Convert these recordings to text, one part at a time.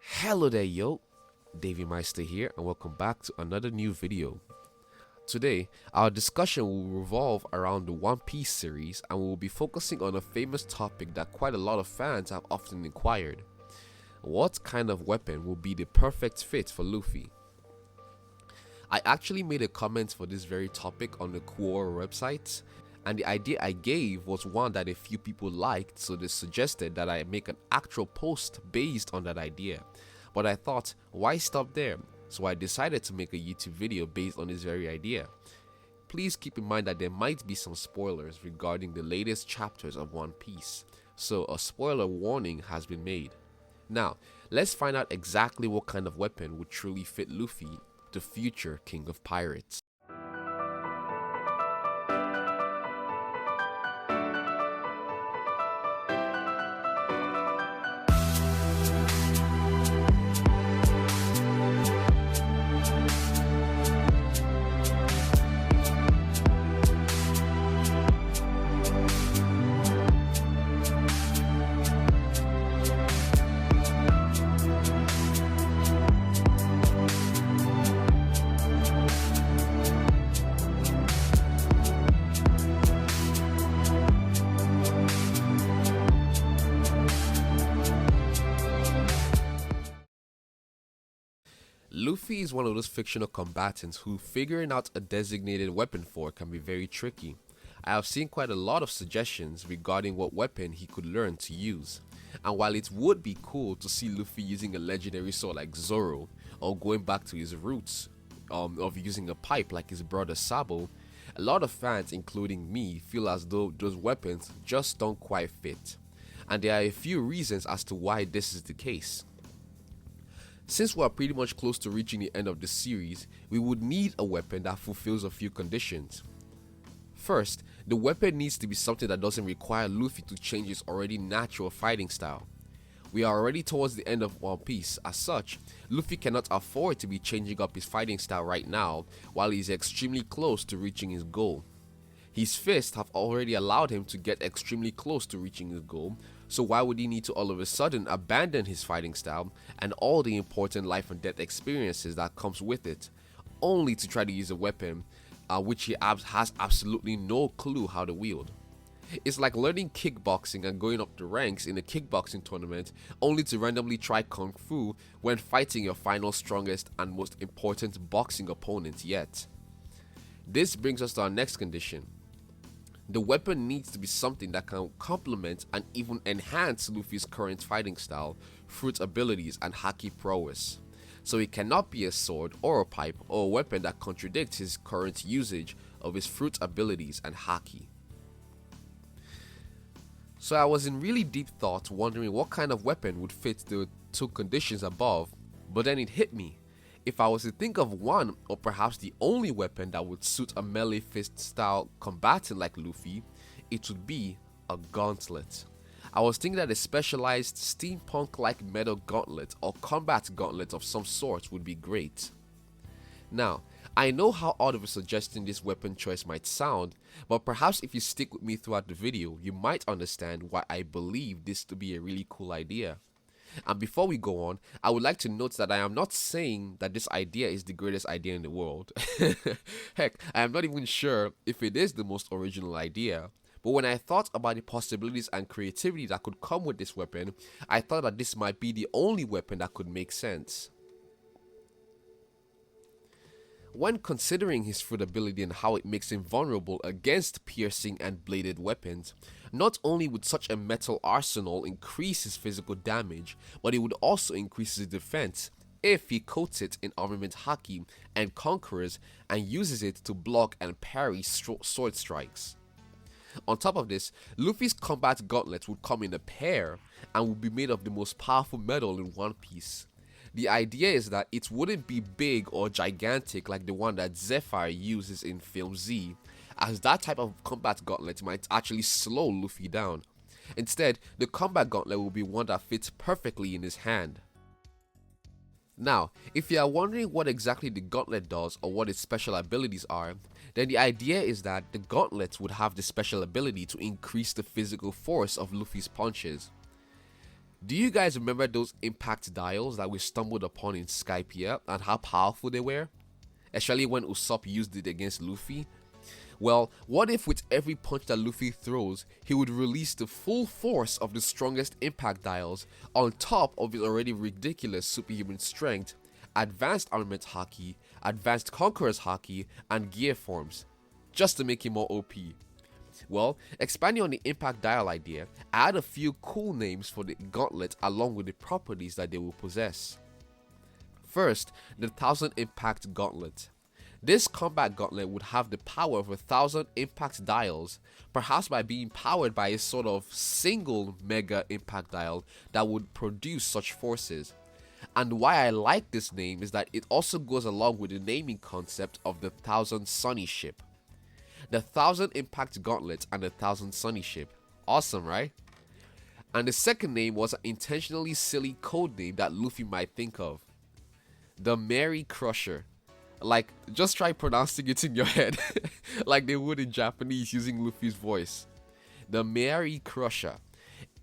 Hello there yo, Davey Meister here and welcome back to another new video. Today, our discussion will revolve around the One Piece series and we will be focusing on a famous topic that quite a lot of fans have often inquired. What kind of weapon will be the perfect fit for Luffy? I actually made a comment for this very topic on the Quora website, and the idea I gave was one that a few people liked, so they suggested that I make an actual post based on that idea. But I thought, why stop there? So I decided to make a YouTube video based on this very idea. Please keep in mind that there might be some spoilers regarding the latest chapters of One Piece, so a spoiler warning has been made. Now, let's find out exactly what kind of weapon would truly fit Luffy, the future king of pirates. Luffy is one of those fictional combatants who figuring out a designated weapon for can be very tricky. I have seen quite a lot of suggestions regarding what weapon he could learn to use. And while it would be cool to see Luffy using a legendary sword like Zoro, or going back to his roots of using a pipe like his brother Sabo, a lot of fans, including me, feel as though those weapons just don't quite fit. And there are a few reasons as to why this is the case. Since we are pretty much close to reaching the end of the series, we would need a weapon that fulfills a few conditions. First, the weapon needs to be something that doesn't require Luffy to change his already natural fighting style. We are already towards the end of One Piece, as such, Luffy cannot afford to be changing up his fighting style right now while he is extremely close to reaching his goal. His fists have already allowed him to get extremely close to reaching his goal, so why would he need to all of a sudden abandon his fighting style and all the important life and death experiences that comes with it, only to try to use a weapon which he has absolutely no clue how to wield. It's like learning kickboxing and going up the ranks in a kickboxing tournament only to randomly try kung fu when fighting your final strongest and most important boxing opponent yet. This brings us to our next condition. The weapon needs to be something that can complement and even enhance Luffy's current fighting style, fruit abilities and haki prowess. So it cannot be a sword or a pipe or a weapon that contradicts his current usage of his fruit abilities and haki. So I was in really deep thought wondering what kind of weapon would fit the two conditions above, but then it hit me. If I was to think of one, or perhaps the only weapon that would suit a melee fist style combatant like Luffy, it would be a gauntlet. I was thinking that a specialized steampunk-like metal gauntlet or combat gauntlet of some sort would be great. Now, I know how odd of a suggestion this weapon choice might sound, but perhaps if you stick with me throughout the video, you might understand why I believe this to be a really cool idea. And before we go on, I would like to note that I am not saying that this idea is the greatest idea in the world. Heck, I am not even sure if it is the most original idea. But when I thought about the possibilities and creativity that could come with this weapon, I thought that this might be the only weapon that could make sense. When considering his fruit ability and how it makes him vulnerable against piercing and bladed weapons, not only would such a metal arsenal increase his physical damage, but it would also increase his defense if he coats it in armament haki and conquerors and uses it to block and parry sword strikes. On top of this, Luffy's combat gauntlet would come in a pair and would be made of the most powerful metal in One Piece. The idea is that it wouldn't be big or gigantic like the one that Zephyr uses in Film Z, as that type of combat gauntlet might actually slow Luffy down. Instead, the combat gauntlet will be one that fits perfectly in his hand. Now, if you are wondering what exactly the gauntlet does or what its special abilities are, then the idea is that the gauntlet would have the special ability to increase the physical force of Luffy's punches. Do you guys remember those impact dials that we stumbled upon in Skypiea and how powerful they were? Especially when Usopp used it against Luffy. Well, what if with every punch that Luffy throws, he would release the full force of the strongest impact dials on top of his already ridiculous superhuman strength, advanced armament haki, advanced conqueror's haki, and gear forms, just to make him more OP. Well, expanding on the impact dial idea, I had a few cool names for the gauntlet along with the properties that they will possess. First, the 1000 impact gauntlet. This combat gauntlet would have the power of 1000 impact dials, perhaps by being powered by a sort of single mega impact dial that would produce such forces. And why I like this name is that it also goes along with the naming concept of the 1000 Sunny ship. The 1000 impact gauntlet and the 1000 Sunny ship. Awesome, right? And the second name was an intentionally silly code name that Luffy might think of. The Mary Crusher. Like, just try pronouncing it in your head like they would in Japanese using Luffy's voice. The Mary Crusher.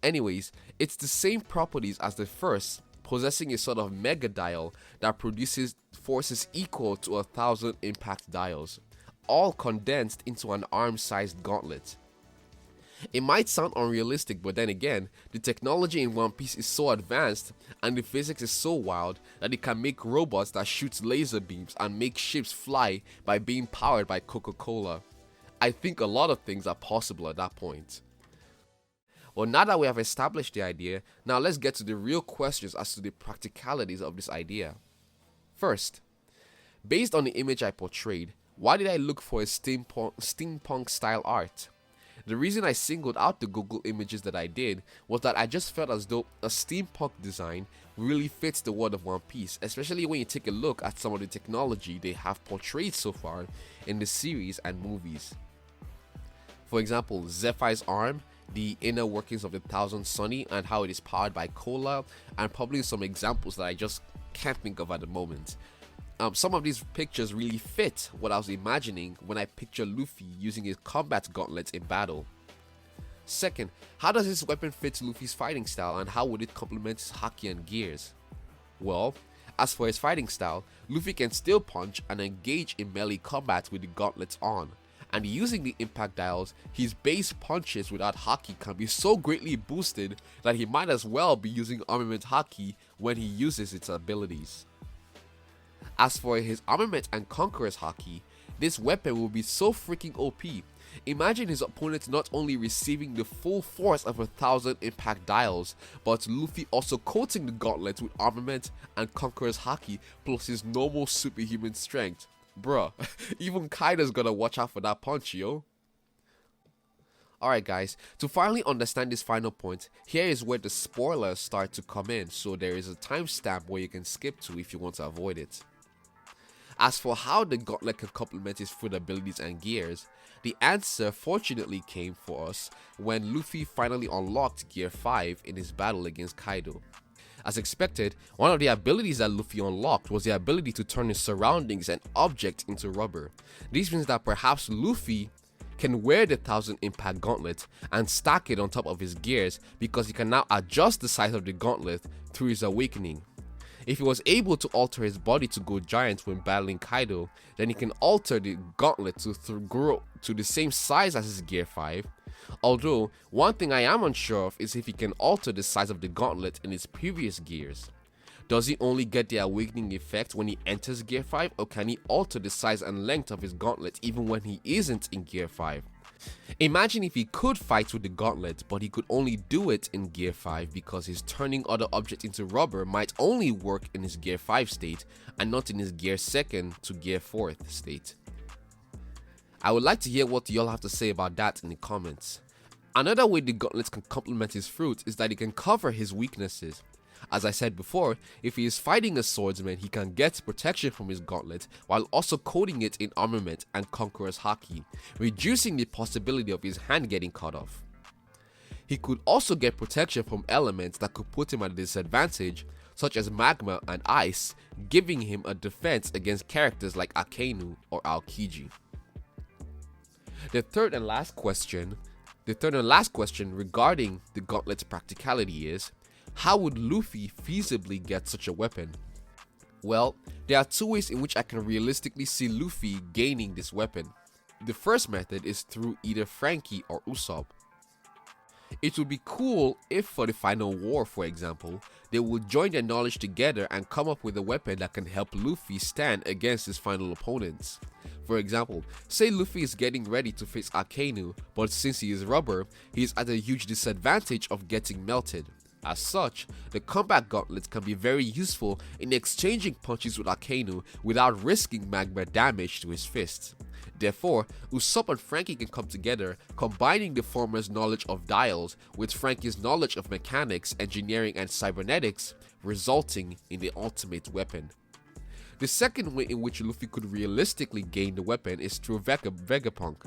Anyways, it's the same properties as the first, possessing a sort of mega dial that produces forces equal to 1000 impact dials, all condensed into an arm-sized gauntlet. It might sound unrealistic, but then again, the technology in One Piece is so advanced and the physics is so wild that it can make robots that shoot laser beams and make ships fly by being powered by Coca-Cola. I think a lot of things are possible at that point. Well, now that we have established the idea, now let's get to the real questions as to the practicalities of this idea. First, based on the image I portrayed, why did I look for a steampunk style art? The reason I singled out the Google images that I did was that I just felt as though a steampunk design really fits the world of One Piece, especially when you take a look at some of the technology they have portrayed so far in the series and movies. For example, Zephyr's arm, the inner workings of the 1000 Sunny and how it is powered by cola, and probably some examples that I just can't think of at the moment. Some of these pictures really fit what I was imagining when I picture Luffy using his combat gauntlets in battle. Second, how does this weapon fit Luffy's fighting style and how would it complement his haki and gears? Well, as for his fighting style, Luffy can still punch and engage in melee combat with the gauntlets on, and using the impact dials, his base punches without haki can be so greatly boosted that he might as well be using armament haki when he uses its abilities. As for his armament and conqueror's haki, this weapon will be so freaking OP. Imagine his opponent not only receiving the full force of 1000 impact dials, but Luffy also coating the gauntlet with armament and conqueror's haki plus his normal superhuman strength. Bruh, even Kaido's gotta watch out for that punch, yo. Alright guys, to finally understand this final point, here is where the spoilers start to come in, so there is a timestamp where you can skip to if you want to avoid it. As for how the gauntlet can complement his foot abilities and gears, the answer fortunately came for us when Luffy finally unlocked Gear 5 in his battle against Kaido. As expected, one of the abilities that Luffy unlocked was the ability to turn his surroundings and objects into rubber. This means that perhaps Luffy can wear the 1000 impact gauntlet and stack it on top of his gears because he can now adjust the size of the gauntlet through his awakening. If he was able to alter his body to go giant when battling Kaido, then he can alter the gauntlet to grow to the same size as his Gear 5. Although, one thing I am unsure of is if he can alter the size of the gauntlet in his previous gears. Does he only get the awakening effect when he enters Gear 5, or can he alter the size and length of his gauntlet even when he isn't in Gear 5? Imagine if he could fight with the gauntlet, but he could only do it in Gear 5 because his turning other objects into rubber might only work in his Gear 5 state and not in his Gear 2nd to Gear 4th state. I would like to hear what y'all have to say about that in the comments. Another way the gauntlet can complement his fruit is that it can cover his weaknesses. As I said before, if he is fighting a swordsman, he can get protection from his gauntlet while also coating it in armament and conqueror's haki, reducing the possibility of his hand getting cut off. He could also get protection from elements that could put him at a disadvantage, such as magma and ice, giving him a defense against characters like Akainu or Aokiji. The third and last question regarding the gauntlet's practicality is, How would Luffy feasibly get such a weapon? Well, there are two ways in which I can realistically see Luffy gaining this weapon. The first method is through either Frankie or Usopp. It would be cool if for the final war, for example, they would join their knowledge together and come up with a weapon that can help Luffy stand against his final opponents. For example, say Luffy is getting ready to face Akainu, but since he is rubber, he is at a huge disadvantage of getting melted. As such, the combat gauntlets can be very useful in exchanging punches with Akainu without risking magma damage to his fists. Therefore, Usopp and Frankie can come together, combining the former's knowledge of dials with Frankie's knowledge of mechanics, engineering, and cybernetics, resulting in the ultimate weapon. The second way in which Luffy could realistically gain the weapon is through Vegapunk.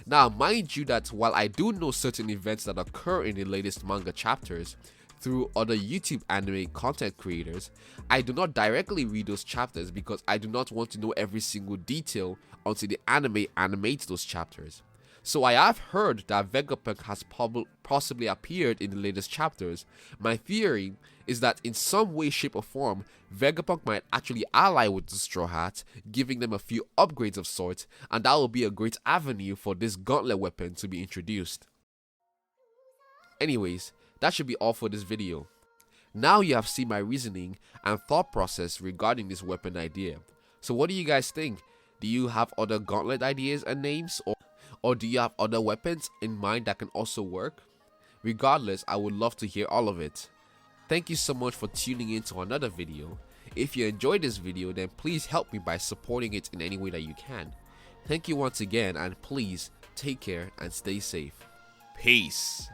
Now, mind you that while I do know certain events that occur in the latest manga chapters, through other YouTube anime content creators, I do not directly read those chapters because I do not want to know every single detail until the anime animates those chapters. So I have heard that Vegapunk has possibly appeared in the latest chapters. My theory is that in some way, shape or form, Vegapunk might actually ally with the Straw Hat, giving them a few upgrades of sorts, and that will be a great avenue for this gauntlet weapon to be introduced. Anyways, that should be all for this video. Now you have seen my reasoning and thought process regarding this weapon idea. So what do you guys think? Do you have other gauntlet ideas and names, or do you have other weapons in mind that can also work? Regardless, I would love to hear all of it. Thank you so much for tuning in to another video. If you enjoyed this video, then please help me by supporting it in any way that you can. Thank you once again, and please take care and stay safe. Peace.